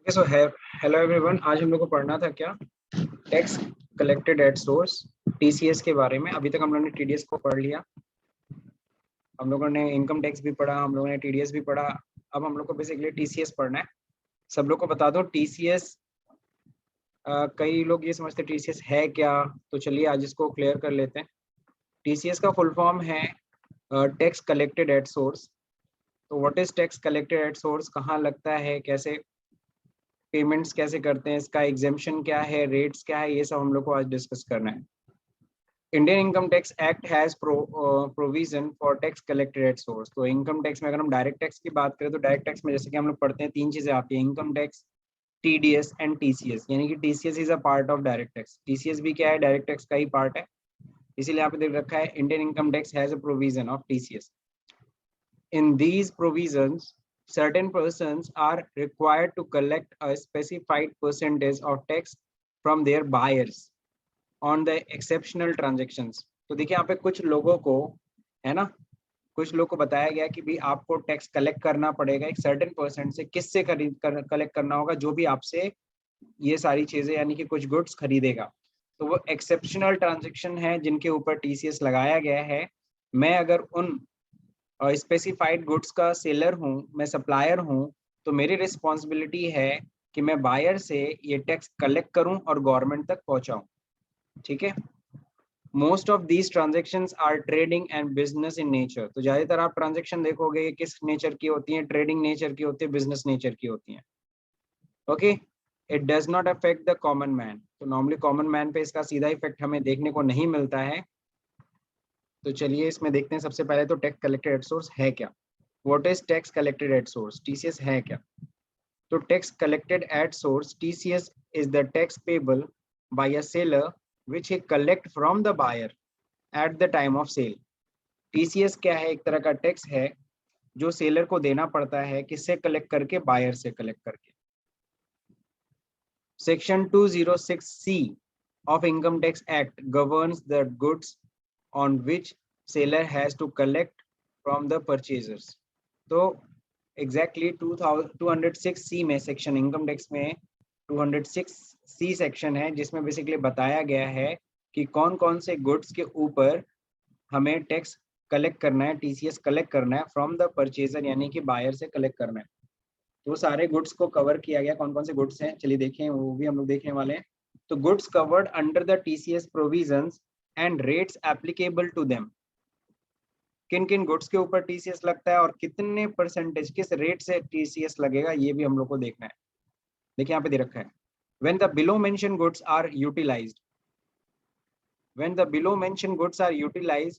Okay so hello everyone. आज हम लोग को पढ़ना था क्या, tax collected at source, TCS के बारे में। अभी तक हम लोगों ने टीडीएस को पढ़ लिया, हम लोगों ने इनकम टैक्स भी पढ़ा, हम लोगों ने टीडीएस भी पढ़ा। अब हम लोग को बेसिकली टीसीएस पढ़ना है। सब लोग को बता दो टीसीएस, कई लोग ये समझते हैं टीसीएस है क्या, तो चलिए आज इसको क्लियर कर लेते हैं। टीसीएस का फुल फॉर्म है टैक्स कलेक्टेड एट सोर्स। तो what is tax collected at source, कहाँ लगता है, कैसे पेमेंट्स कैसे करते हैं, इसका एग्जेम्पशन क्या है, रेट्स क्या है, ये सब हम लोग को आज डिस्कस करना है। Indian income tax act has provision for tax collected at source. तो इनकम टैक्स में अगर हम डायरेक्ट टैक्स की बात करें तो डायरेक्ट टैक्स में जैसे कि हम लोग पढ़ते हैं तीन चीजें आती हैं, income tax, TDS and TCS. यानी कि TCS is a part of direct tax, TCS भी क्या है, डायरेक्ट टैक्स का ही पार्ट है। इसीलिए यहाँ पे देख रखा है Indian income tax has a provision of TCS. In these provisions, certain persons are required to collect a specified percentage of tax from their buyers on the exceptional transactions. तो देखिए यहाँ पे कुछ लोगों को, है ना, कुछ लोग को बताया गया कि भी आपको टैक्स कलेक्ट करना पड़ेगा एक सर्टेन परसेंट से। किससे कलेक्ट करना होगा, जो भी आपसे ये सारी चीजें यानी कि कुछ गुड्स खरीदेगा। तो वो एक्सेप्शनल ट्रांजेक्शन है जिनके ऊपर टीसीएस लगाया गया है। मैं अगर उन स्पेसिफाइड गुड्स का सेलर हूँ, मैं सप्लायर हूँ, तो मेरी रिस्पॉन्सिबिलिटी है कि मैं बायर से ये टैक्स कलेक्ट करूँ और गवर्नमेंट तक पहुँचाऊँ। ठीक है। Most of these transactions are trading and business in nature. तो ज़्यादातर आप ट्रांजेक्शन देखोगे किस नेचर की होती हैं, ट्रेडिंग नेचर की होती है, बिजनेस नेचर की होती हैं। Okay, it does not affect the common man. तो नॉर्मली कॉमन मैन पे इसका सीधा इफेक्ट हमें देखने को नहीं मिलता है। तो चलिए इसमें देखते हैं। सबसे पहले तो टैक्स कलेक्टेड एट सोर्स है क्या, what is tax collected at source, TCS है क्या। तो tax collected at source, TCS is the tax payable by a seller which he collect from the buyer at the time of sale. TCS क्या है, एक तरह का tax है जो सेलर को देना पड़ता है, किससे कलेक्ट करके, बायर से कलेक्ट करके। Section 206C of income tax act governs the goods on which seller has to collect from the purchasers. तो एग्जैक्टली 206C में, सेक्शन इनकम टैक्स में 206C सेक्शन है जिसमें बेसिकली बताया गया है कि कौन कौन से गुड्स के ऊपर हमें टैक्स कलेक्ट करना है, टीसीएस कलेक्ट करना है फ्रॉम द परचेजर, यानी कि बायर से कलेक्ट करना है। तो सारे गुड्स को कवर किया गया, कौन कौन से गुड्स हैं चलिए देखें, वो भी हम लोग देखने वाले हैं। तो goods covered under the TCS provisions and rates applicable to them. किन किन गुड्स के ऊपर टीसीएस लगता है और कितने परसेंटेज, किस रेट से टीसीएस लगेगा, ये भी हम लोग को देखना है। देखिए यहाँ पे दे रखा है, when the below mention goods are utilized, when the below mention goods are utilized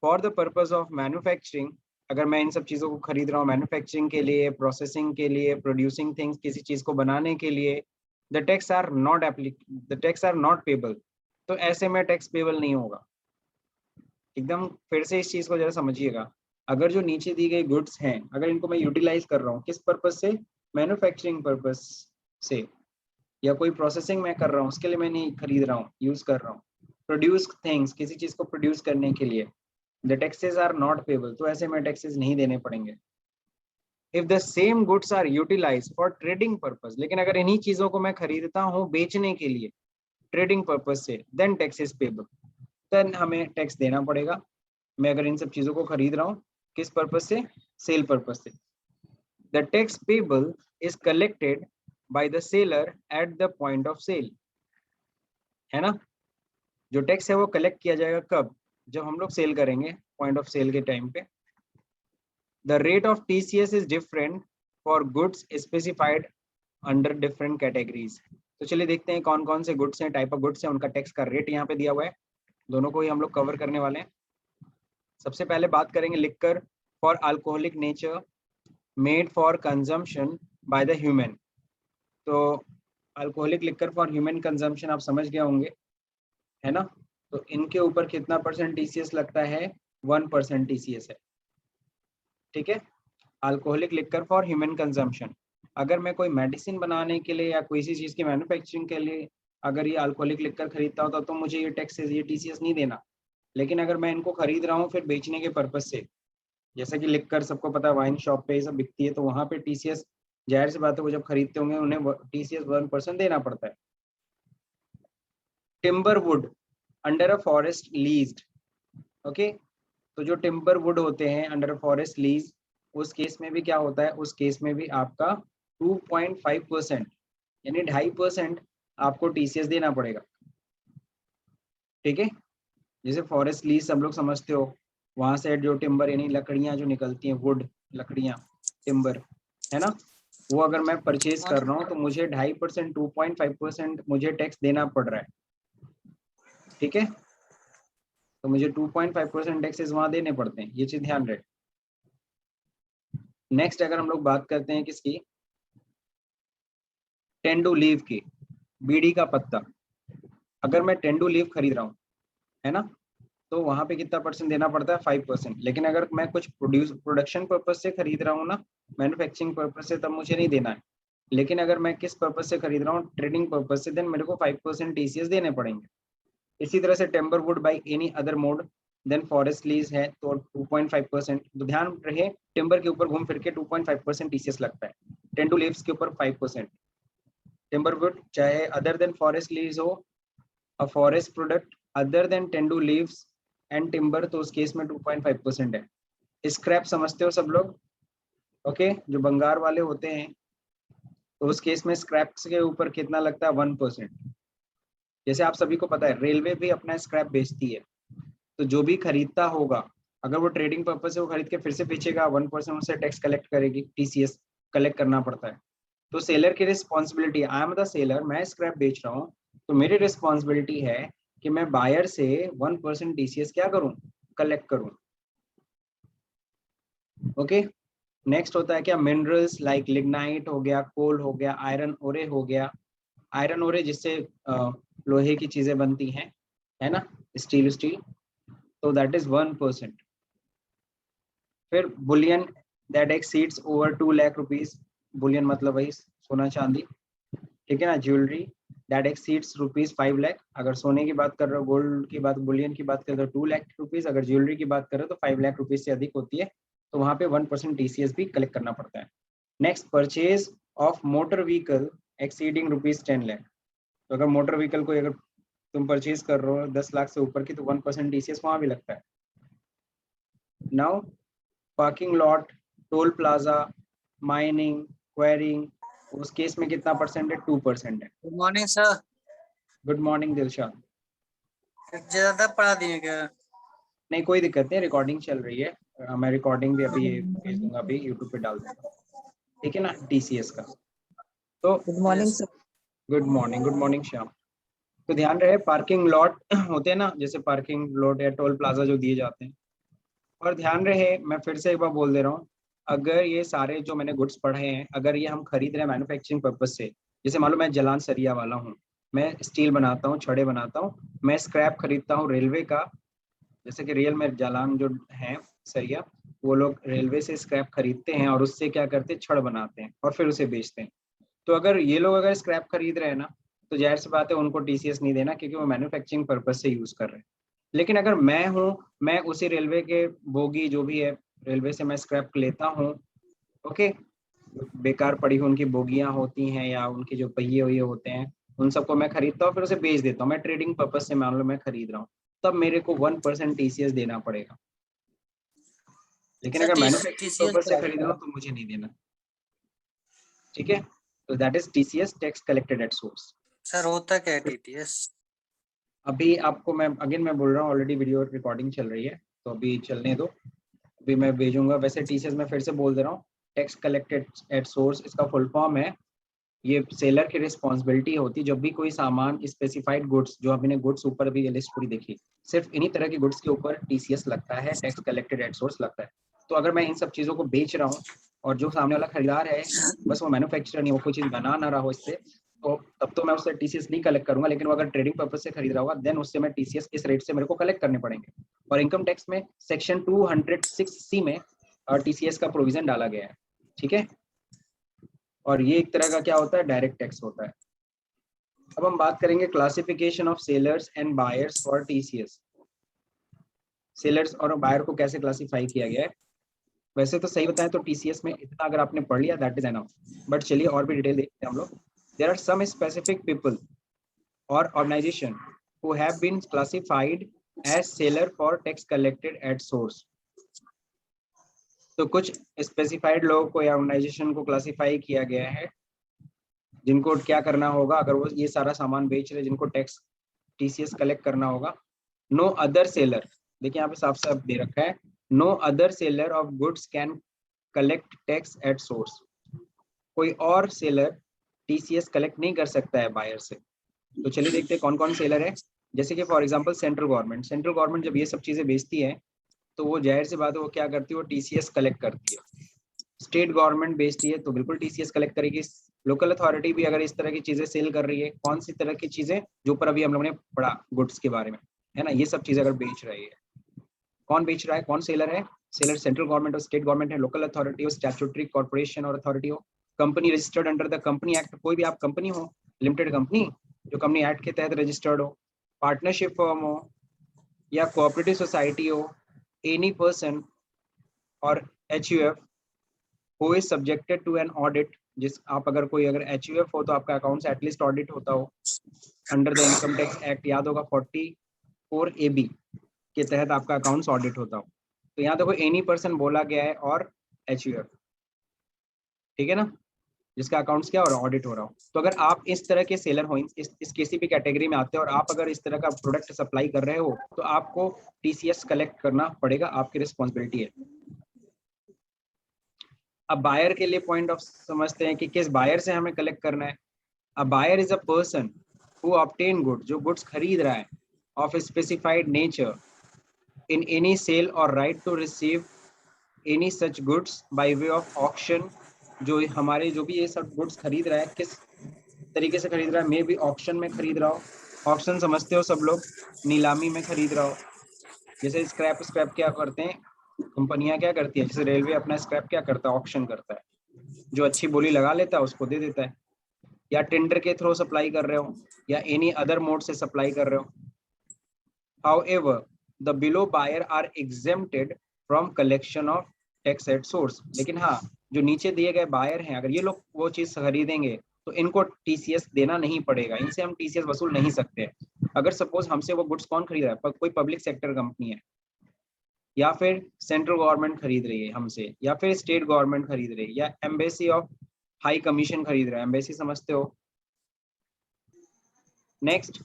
for the purpose of manufacturing. अगर मैं इन सब चीजों को खरीद रहा हूँ मैन्युफैक्चरिंग के लिए, प्रोसेसिंग के लिए, प्रोड्यूसिंग थिंग्स, किसी चीज को बनाने के लिए, the tax are not payable. तो ऐसे में टैक्स पेबल नहीं होगा। एकदम फिर से इस चीज को जरा समझिएगा। अगर जो नीचे दी गई गुड्स हैं, अगर इनको मैं यूटिलाइज कर रहा हूँ किस पर्पज से, मैन्युफैक्चरिंग पर्पज से, या कोई प्रोसेसिंग मैं कर रहा हूँ उसके लिए मैं नहीं खरीद रहा हूँ, यूज कर रहा हूँ, प्रोड्यूस थिंग्स, किसी चीज को प्रोड्यूस करने के लिए, the taxes are not payable. तो ऐसे में टैक्सेस नहीं देने पड़ेंगे। If the same goods are utilize for trading purpose, लेकिन अगर इन्हीं चीजों को मैं खरीदता हूँ बेचने के लिए ट्रेडिंग पर्पज से, then tax is payable, then हमें टैक्स देना पड़ेगा। मैं अगर इन सब चीजों को खरीद रहा हूँ किस पर्पज से, सेल पर्पज से। The tax payable is collected by the seller at the point of sale, है ना। जो टैक्स है वो कलेक्ट किया जाएगा कब, जब हम लोग सेल करेंगे, पॉइंट ऑफ सेल के टाइम पे। The rate of TCS is different for goods specified under different categories. तो चलिए देखते हैं कौन कौन से गुड्स हैं, टाइप ऑफ गुड्स हैं, उनका टैक्स का रेट यहाँ पे दिया हुआ है। दोनों को ही हम लोग कवर करने वाले हैं। सबसे पहले बात करेंगे liquor for alcoholic nature made for consumption by the human. तो alcoholic liquor for human consumption आप समझ गए होंगे, है ना। तो इनके ऊपर कितना परसेंट टीसीएस लगता है, 1% टीसीएस है। ठीक है, alcoholic liquor for human consumption. अगर मैं कोई मेडिसिन बनाने के लिए या कोई सी चीज की मैन्युफैक्चरिंग के लिए अगर ये अल्कोहलिक लिक्कर खरीदता होता तो मुझे ये टैक्स, ये टीसीएस नहीं देना। लेकिन अगर मैं इनको खरीद रहा हूँ फिर बेचने के पर्पज से, जैसे कि लिक्कर सबको पता है वाइन शॉप पे ये सब बिकती है, तो वहां पे टीसीएस जाहिर सी बात है वो जब खरीदते होंगे उन्हें टीसीएस 1% देना पड़ता है। Timber would under a forest leased, okay, तो जो टिम्बर वुड होते हैं अंडर फॉरेस्ट लीज, उस केस में भी क्या होता है, उस केस में भी आपका 2.5% यानी 2.5% आपको टीसीएस देना पड़ेगा। ठीक है, जैसे फॉरेस्ट लीज सब लोग समझते हो, वहां से जो टिम्बर यानी लकड़ियां जो निकलती हैं, वुड लकड़ियां, टिम्बर, है ना, वो अगर मैं परचेज कर रहा हूँ तो मुझे 2.5% 2.5% मुझे टैक्स देना पड़ रहा है। ठीक है, तो मुझे 2.5% टैक्सेस वहां देने पड़ते हैं, ये चीज ध्यान रहे। नेक्स्ट अगर हम लोग बात करते हैं किसकी, टेंडू लीव की, बीड़ी का पत्ता, अगर मैं टेंडू लीव खरीद रहा हूँ, है ना, तो वहां पे कितना परसेंट देना पड़ता है, 5%। लेकिन अगर मैं कुछ प्रोडक्शन पर्पज से खरीद रहा हूँ ना, मैन्युफैक्चरिंग पर्पज से, तब मुझे नहीं देना है। लेकिन अगर मैं किस पर्पज से खरीद रहा हूँ, ट्रेडिंग पर्पज से, देन मेरे को 5% टीसीएस देने पड़ेंगे। इसी तरह से timber wood by any other mode than forest lease है तो 2.5%। तो ध्यान रहे, टिम्बर के ऊपर घूम फिर के 2.5% टीसीएस लगता है, टेंडू लीव्स के ऊपर 5%। टिम्बर वुड चाहे अदर देन फॉरेस्ट लीज हो, a forest product other than tendu leaves and timber, तो उस केस में 2.5% है। स्क्रैप समझते हो सब लोग, ओके, जो बंगार वाले होते हैं, तो उस केस में स्क्रैप के ऊपर कितना लगता है, 1%। जैसे आप सभी को पता है रेलवे भी अपना स्क्रैप बेचती है, तो जो भी खरीदता होगा, अगर वो ट्रेडिंग पर्पज से वो खरीद के फिर से बेचेगा, 1% उससे टैक्स कलेक्ट करेगी, टीसीएस कलेक्ट करना पड़ता है। तो सेलर की responsibility, I am the seller, मैं स्क्रैप बेच रहा हूँ, तो मेरी रिस्पॉन्सिबिलिटी है कि मैं बायर से 1% टीसीएस क्या करूँ, कलेक्ट करूँ। ओके, नेक्स्ट होता है क्या, मिनरल्स लाइक लिग्नाइट हो गया, कोल हो गया, आयरन ओरे हो गया, आयरन ओरे जिससे लोहे की चीजें बनती हैं, है ना, स्टील स्टील, तो दैट इज 1%। फिर Boolean that exceeds over 2 lakh rupees, Boolean मतलब वही सोना चांदी, ठीक है ना, jewellery that exceeds rupees 5 lakh, अगर सोने की बात कर रहे हो, गोल्ड की बात, बुलियन की बात कर रहे हो 2 लाख रुपीज, अगर ज्वेलरी की बात कर रहे हो तो 5 लाख रुपीज से अधिक होती है, तो वहां पे 1% टीसीएस भी कलेक्ट करना पड़ता है। Next, purchase of motor vehicle exceeding rupees 10 lakh, तो अगर मोटर व्हीकल को अगर तुम परचेज कर रहे हो 10 लाख से ऊपर की, तो 1% टीसीएस वहां भी लगता है। Now parking lot, toll plaza, mining, quarrying, उस केस में कितना परसेंट है, 2% है। Good morning sir. Good morning Dilshad. ज्यादा पढ़ा दिए क्या? नहीं कोई दिक्कत नहीं, रिकॉर्डिंग चल रही है, मैं रिकॉर्डिंग भी अभी भेज दूंगा, अभी यूट्यूब पे डाल दूंगा, ठीक है ना, टीसीएस का। तो good morning sir. Good morning Shyam. तो ध्यान रहे, पार्किंग लॉट होते हैं ना, जैसे पार्किंग लॉट या टोल प्लाजा जो दिए जाते हैं, और ध्यान रहे, मैं फिर से एक बार बोल दे रहा हूँ, अगर ये सारे जो मैंने गुड्स पढ़े हैं, अगर ये हम खरीद रहे हैं मैन्युफैक्चरिंग पर्पज से, जैसे मान लो मैं जलान सरिया वाला हूँ, मैं स्टील बनाता हूँ, छड़े बनाता हूँ, मैं स्क्रैप खरीदता हूँ रेलवे का, जैसे कि रियल में जालान जो है सरिया, वो लोग रेलवे से स्क्रैप खरीदते हैं और उससे क्या करते हैं, छड़ बनाते हैं और फिर उसे बेचते हैं। तो अगर ये लोग अगर स्क्रैप खरीद रहे हैं ना, तो जाहिर सी बात है उनको टीसीएस नहीं देना, क्योंकि वो मैन्युफैक्चरिंग पर्पज से यूज कर रहे हैं। लेकिन अगर मैं हूँ, मैं उसी रेलवे के बोगी जो भी है, रेलवे से मैं स्क्रैप लेता हूँ, ओके, बेकार पड़ी हुई उनकी बोगियां होती हैं या उनके जो पहिए वही होते हैं, उन सबको मैं खरीदता हूँ, फिर उसे बेच देता हूँ, मैं ट्रेडिंग पर्पज से मान लो मैं खरीद रहा हूँ, तब मेरे को 1% टीसीएस देना पड़ेगा। लेकिन सर अगर मैन्युफैक्चरिंग टीसीएस पर्पज से क्या खरीद होता रहा है? हूँ तो मुझे नहीं देना, ठीक है, तो that is TCS, tax collected at source. Sir होता क्या है टीटीएस? अभी आपको मैं अगेन मैं बोल रहा हूँ, ऑलरेडी वीडियो रिकॉर्डिंग चल रही है, तो अभी चलने दो, अभी मैं भेजूंगा। वैसे टीसीएस मैं फिर से बोल दे रहा हूँ, टैक्स कलेक्टेड एट सोर्स, इसका फुल फॉर्म है, ये सेलर की रिस्पॉन्सिबिलिटी होती है, जब भी कोई सामान स्पेसिफाइड गुड्स, जो आपने गुड्स ऊपर भी लिस्ट पूरी देखी, सिर्फ इन्हीं तरह की गुड्स के ऊपर टीसीएस लगता है, टैक्स कलेक्टेड एट सोर्स लगता है। तो अगर मैं इन सब चीजों को बेच रहा हूँ और जो सामने वाला खरीदार है, बस वो मैन्युफैक्चरर नहीं, वो कोई चीज बना ना रहा हो इससे, तो तब तो मैं उससे टीसीएस नहीं कलेक्ट करूंगा। लेकिन वो अगर ट्रेडिंग पर्पज से खरीद रहा होगा, देन उससे मैं टीसीएस इस रेट से मेरे को कलेक्ट करने पड़ेंगे। और इनकम टैक्स में सेक्शन 206C में टीसीएस का प्रोविजन डाला गया है, ठीक है, और ये एक तरह का क्या होता है, डायरेक्ट टैक्स होता है। अब हम बात करेंगे classification of sellers and buyers for TCS. Sellers और बायर को कैसे क्लासिफाई किया गया है, वैसे तो सही बताएं तो टीसीएस में इतना अगर आपने पढ़ लिया दैट इज एनफ, बट चलिए और भी डिटेल देखते हैं हम लोग। There are some specific people or organization who have been classified as seller for tax collected at source। तो कुछ स्पेसिफाइड लोगों को या ऑर्गेनाइजेशन को क्लासिफाई किया गया है जिनको क्या करना होगा अगर वो ये सारा सामान बेच रहे, जिनको टैक्स टीसीएस कलेक्ट करना होगा। नो अदर सेलर, देखिए यहाँ पे साफ साफ दे रखा है, no other seller of goods can collect tax at source. कोई और सेलर टीसीएस कलेक्ट नहीं कर सकता है बायर से। तो चलिए देखते हैं कौन कौन सेलर है। जैसे कि फॉर एग्जांपल सेंट्रल गवर्नमेंट जब ये सब चीजें बेचती है तो वो जाहिर सी बात है वो क्या करती है, वो टीसीएस कलेक्ट करती है। स्टेट गवर्नमेंट बेचती है तो बिल्कुल टीसीएस कलेक्ट करेगी। लोकल अथॉरिटी भी अगर इस तरह की चीजें सेल कर रही है, कौन सी तरह की चीजें, जो ऊपर अभी हम लोगों ने पढ़ा गुड्स के बारे में, है ना, ये सब चीजें अगर बेच रही है, कौन बेच रहा है, कौन सेलर है? सेलर सेंट्रल गवर्नमेंट और स्टेट गवर्नमेंट है, लोकल अथॉरिटी हो, स्टैट्यूटरी कॉर्पोरेशन और अथॉरिटी हो, company registered under the company act, कोई भी आप कंपनी हो, लिमिटेड कंपनी जो कंपनी एक्ट के तहत रजिस्टर्ड हो, पार्टनरशिप फर्म हो या कोऑपरेटिव सोसाइटी हो, any person or HUF who is subjected to an audit. जिस आप अगर कोई अगर HUF हो तो आपका अकाउंट्स एटलीस्ट ऑडिट होता हो under the income tax act, याद होगा 44AB के तहत आपका अकाउंट्स ऑडिट होता हो। तो यहाँ देखो एनी पर्सन बोला गया है और HUF, ठीक है ना, जिसका अकाउंट्स क्या और ऑडिट हो रहा हो। तो अगर आप इस तरह के सेलर हो, इस किसी भी कैटेगरी में आते हो और आप अगर इस तरह का प्रोडक्ट सप्लाई कर रहे हो तो आपको टीसीएस कलेक्ट करना पड़ेगा, आपकी रिस्पॉन्सिबिलिटी है। अब बायर के लिए पॉइंट ऑफ समझते हैं कि किस बायर से हमें कलेक्ट करना है। A buyer is a person who obtain good, जो गुड्स खरीद रहा है, of specified nature in any sale और right to receive any such goods by way of auction. जो हमारे जो भी ये सब गुड्स खरीद रहा है किस तरीके से खरीद रहा है, मे भी ऑक्शन में खरीद रहा हो, ऑक्शन समझते हो सब लोग, नीलामी में खरीद रहा हो। जैसे स्क्रैप क्या करते हैं कंपनियां, क्या करती है, जैसे रेलवे अपना स्क्रैप क्या करता है, ऑक्शन करता है, जो अच्छी बोली लगा लेता है उसको दे देता है, या टेंडर के थ्रू सप्लाई कर रहे हो या एनी अदर मोड से सप्लाई कर रहे हो। However, the below buyer are exempted from collection of tax at source। लेकिन हाँ, जो नीचे दिए गए बायर हैं अगर ये लोग वो चीज खरीदेंगे तो इनको टीसीएस देना नहीं पड़ेगा, इनसे हम टीसीएस वसूल नहीं सकते। अगर सपोज हमसे वो गुड्स कौन खरीद रहा है, कोई पब्लिक सेक्टर कंपनी है या फिर सेंट्रल गवर्नमेंट खरीद रही है हमसे या फिर स्टेट गवर्नमेंट खरीद रही है या एम्बेसी ऑफ हाई कमीशन खरीद रहा है, एम्बेसी समझते हो। Next,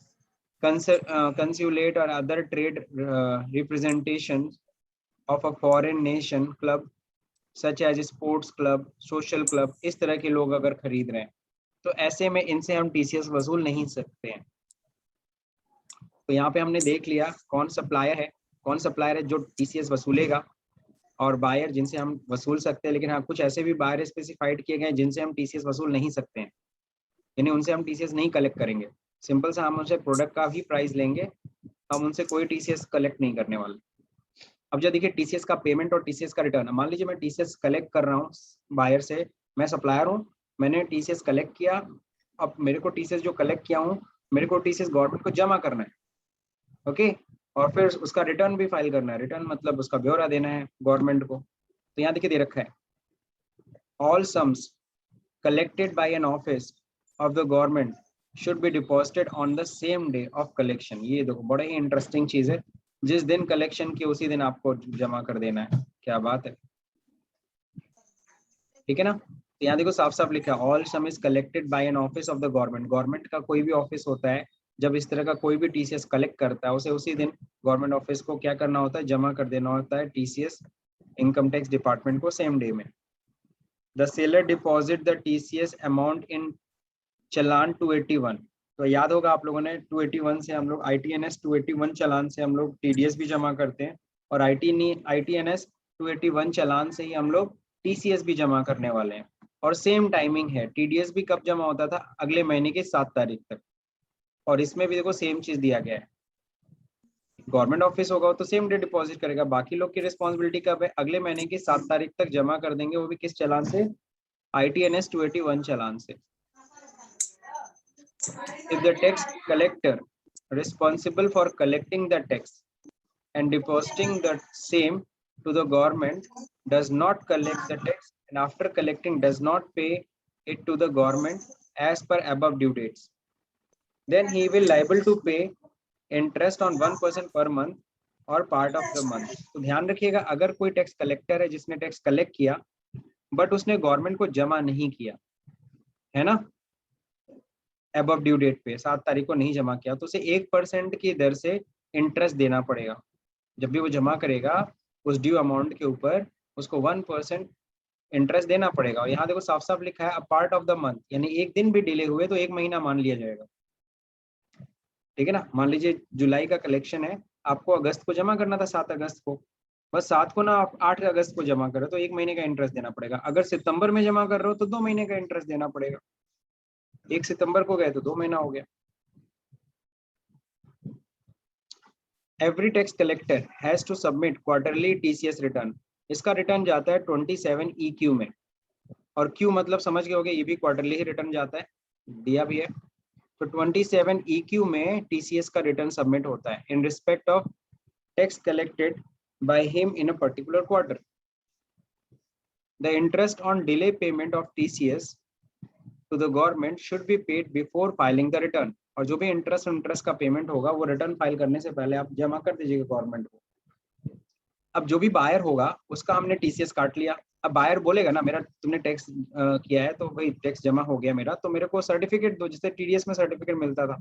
consulate or other trade representations of a foreign nation club such as sports club, social club, इस तरह के लोग अगर खरीद रहे हैं तो ऐसे में इनसे हम टीसीएस वसूल नहीं सकते हैं। तो यहाँ पे हमने देख लिया कौन सप्लायर है जो टीसीएस वसूलेगा और बायर जिनसे हम वसूल सकते हैं। लेकिन हाँ, कुछ ऐसे भी बायर स्पेसिफाइड किए गए जिनसे हम टीसीएस वसूल नहीं सकते हैं, यानी उनसे हम टीसीएस नहीं कलेक्ट करेंगे। सिंपल सा हम उनसे प्रोडक्ट का भी प्राइस लेंगे, हम उनसे कोई टीसीएस कलेक्ट नहीं करने वाले। अब जो देखिए टीसीएस का पेमेंट और टीसीएस का रिटर्न, मान लीजिए मैं टीसीएस कलेक्ट कर रहा हूँ बायर से, मैं सप्लायर हूँ, मैंने टीसीएस कलेक्ट किया, अब मेरे को टीसीएस जो कलेक्ट किया हूँ मेरे को टीसीएस गवर्नमेंट को जमा करना है, ओके, और फिर उसका रिटर्न भी फाइल करना है। रिटर्न मतलब उसका ब्यौरा देना है गवर्नमेंट को। तो यहाँ देखिए दे रखा है, all sums collected by an office of the government should be deposited on the same day of collection। ये देखो बड़ा ही इंटरेस्टिंग चीज है, जिस दिन कलेक्शन की उसी दिन आपको जमा कर देना है। क्या बात है, ठीक है ना। तो यहाँ देखो साफ साफ लिखा है, all some is collected bye an office of the government. Government का कोई भी ऑफिस होता है जब इस तरह का कोई भी टीसीएस कलेक्ट करता है उसे उसी दिन गवर्नमेंट ऑफिस को क्या करना होता है, जमा कर देना होता है टीसीएस इनकम टैक्स डिपार्टमेंट को सेम डे में। The seller deposit the TCS amount in challan 281। तो याद होगा आप लोगों ने 281 से हम लोग ITNS 281 चालान से हम लोग TDS भी जमा करते हैं और ITNS 281 चालान से ही हम लोग TCS भी जमा करने वाले हैं। और सेम टाइमिंग है, TDS भी कब जमा होता था, अगले महीने की 7 तारीख तक। और इसमें भी देखो सेम चीज दिया गया है, गवर्नमेंट ऑफिस होगा तो सेम डे डिपॉजिट करेगा, बाकी लोग की रिस्पॉन्सिबिलिटी कब है, अगले महीने की 7 तारीख तक जमा कर देंगे, वो भी किस चालान से, ITNS 281 चालान से। If the tax collector responsible for collecting the tax and depositing the same to the government does not collect the tax and after collecting does not pay it to the government as per above due dates, then he will liable to pay interest on 1% per month or part of the month. तो ध्यान रखिएगा, अगर कोई tax collector है जिसने tax collect किया but उसने government को जमा नहीं किया है ना, अबव ड्यू डेट पे 7 तारीख को नहीं जमा किया, तो उसे 1% की दर से इंटरेस्ट देना पड़ेगा। जब भी वो जमा करेगा उस ड्यू अमाउंट के ऊपर उसको 1% इंटरेस्ट देना पड़ेगा। और यहाँ देखो साफ साफ लिखा है a part of the month, यानी एक दिन भी डिले हुए तो 1 महीना मान लिया जाएगा। ठीक है ना, मान लीजिए जुलाई का कलेक्शन है, आपको अगस्त को जमा करना था 7 अगस्त को, बस 7 को ना आप 8 अगस्त को जमा करो तो 1 महीने का इंटरेस्ट देना पड़ेगा। अगर सितंबर में जमा कर रहे हो तो 2 महीने का इंटरेस्ट देना पड़ेगा। 1 सितंबर को गए तो 2 महीना हो गया। Every tax collector has to submit quarterly TCS return. इसका रिटर्न जाता है 27 EQ में, और क्यू मतलब समझ गए होगे, ये भी क्वार्टरली ही रिटर्न जाता है, दिया भी है। तो 27 EQ में टीसीएस का रिटर्न सबमिट होता है in respect of tax collected by him in a particular quarter. The interest on delay payment of TCS to the government should be paid before filing the return. और जो भी interest का payment होगा वो return file करने से पहले आप जमा कर दीजिएगा गवर्नमेंट को। अब जो भी बायर होगा उसका हमने टीसीएस काट लिया, अब बायर बोलेगा ना मेरा तुमने टैक्स किया है तो भाई टैक्स जमा हो गया मेरा, तो मेरे को सर्टिफिकेट दो, जिससे टीडीएस में सर्टिफिकेट मिलता था।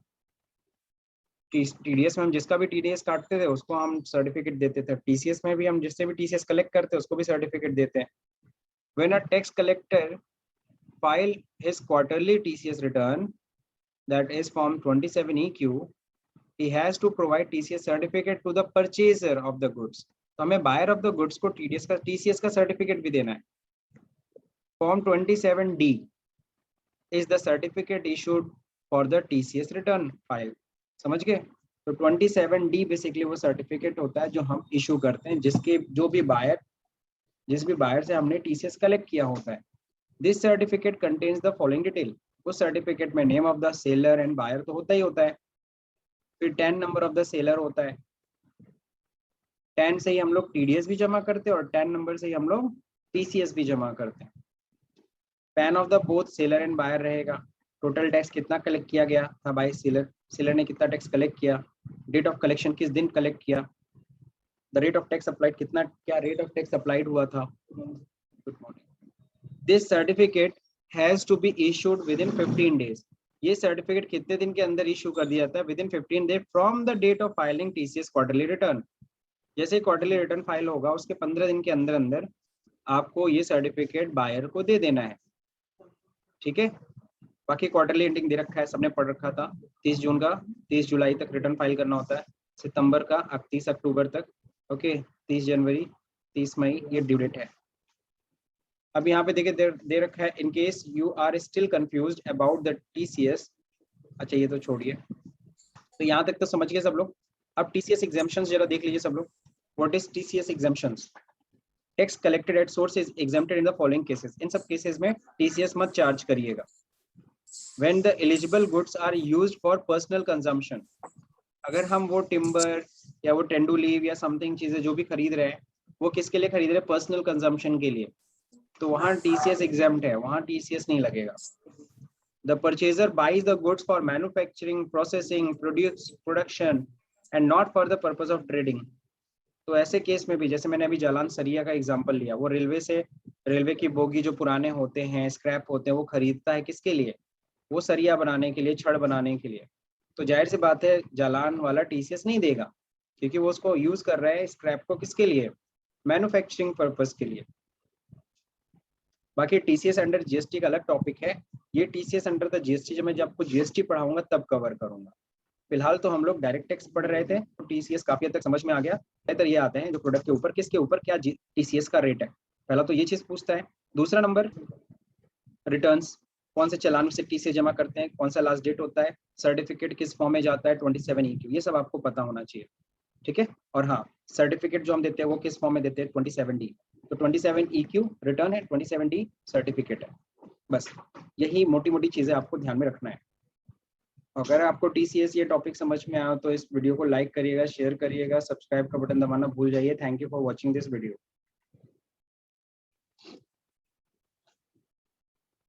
टीडीएस में हम जिसका भी टीडीएस काटते थे उसको हम सर्टिफिकेट देते थे, टीसीएस में भी हम जिससे भी टीसीएस कलेक्ट करते हैं उसको भी सर्टिफिकेट देते हैं। When a tax collector file his quarterly TCS return that is form 27 EQ, he has to provide TCS certificate to the purchaser of the goods। तो हमें बायर ऑफ द गुड्स को TCS का certificate भी देना है। Form 27D is the certificate issued for the TCS return file। समझ गए? तो 27D बेसिकली वो सर्टिफिकेट होता है जो हम इशू करते हैं जिसके जिस भी बायर से हमने टीसीएस कलेक्ट किया होता है। This certificate contains the following detail. उस सर्टिफिकेट में name of the seller and buyer तो होता ही होता है, फिर 10 नंबर ऑफ द सेलर होता है, 10 से ही हम लोग टीडीएस भी जमा करते हैं और 10 नंबर से ही हम लोग टीसीएस भी जमा करते हैं। PAN of the both seller and buyer रहेगा, टोटल टैक्स कितना कलेक्ट किया गया था बाय सेलर ने कितना टैक्स कलेक्ट किया, डेट ऑफ कलेक्शन किस दिन कलेक्ट किया, the rate of tax applied क्या रेट ऑफ टैक्स अप्लाइड हुआ था। Good morning. This certificate has to be issued within 15 days. ये सर्टिफिकेट कितने दिन के अंदर इशू कर दिया जाता है? Within 15 days from the date of filing TCS quarterly return. जैसे क्वार्टरली रिटर्न फाइल होगा उसके 15 दिन के अंदर अंदर आपको ये सर्टिफिकेट बायर को दे देना है। ठीक है, बाकी क्वार्टरली एंडिंग दे रखा है, सबने पढ़ रखा था। 30 जून का 30 जुलाई तक रिटर्न फाइल करना होता है, सितंबर का 30 अक्टूबर तक, ओके 30 जनवरी 30 मई ये ड्यू डेट है। अब यहाँ पे देखिए दे रखा है in case you are still confused about the TCS. अच्छा ये तो छोड़िए, तो यहाँ तक तो समझ गए सब लोग। अब टीसीएस एग्जेम्पशंस जरा देख लीजिए सब लोग। What is TCS exemptions? Tax collected at source is exempted in the following cases. इन सब केसेस में टीसीएस मत चार्ज करिएगा। When the eligible goods are used for personal consumption, अगर हम वो टिम्बर या वो टेंडू लीव या समथिंग चीजें जो भी खरीद रहे हैं वो किसके लिए खरीद रहे हैं? पर्सनल कंजम्पशन के लिए, तो वहां टीसीएस एग्जेम्प्ट है, वहां टीसीएस नहीं लगेगा। The purchaser buys the goods for manufacturing, processing, production and not for the purpose of trading. तो ऐसे केस में भी जैसे मैंने अभी जालान सरिया का एग्जांपल लिया, वो रेलवे की बोगी जो पुराने होते हैं, स्क्रैप होते हैं, वो खरीदता है किसके लिए? वो सरिया बनाने के लिए, छड़ बनाने के लिए। तो जाहिर सी बात है जालान वाला टीसीएस नहीं देगा क्योंकि वो उसको यूज कर रहा है स्क्रैप को किसके लिए? मैन्युफैक्चरिंग पर्पस के लिए। बाकी टीसीएस अंडर जीएसटी का अलग टॉपिक है, ये टीसीएस अंडर द जीएसटी जब मैं आपको जीएसटी पढ़ाऊंगा तब कवर करूंगा। फिलहाल तो हम लोग डायरेक्ट टैक्स पढ़ रहे थे, तो टीसीएस काफी हद तक समझ में आ गया। बेहतर ये आते हैं जो प्रोडक्ट के ऊपर किसके ऊपर क्या टीसीएस का रेट है, पहला तो ये चीज पूछता है। दूसरा नंबर रिटर्न्स, कौन से चालान से टीसीएस जमा करते हैं, कौन सा लास्ट डेट होता है, सर्टिफिकेट किस फॉर्म में जाता है 27 EQ, ये सब आपको पता होना चाहिए। ठीक है, और हाँ सर्टिफिकेट जो हम देते हैं वो किस फॉर्म में देते हैं? 27D। तो 27 EQ रिटर्न है, 27D सर्टिफिकेट है। बस यही मोटी मोटी चीजें आपको ध्यान में रखना है। अगर आपको टीसीएस ये टॉपिक समझ में आया तो इस वीडियो को लाइक करिएगा, शेयर करिएगा, सब्सक्राइब का बटन दबाना भूल जाइए। Thank you for watching this video.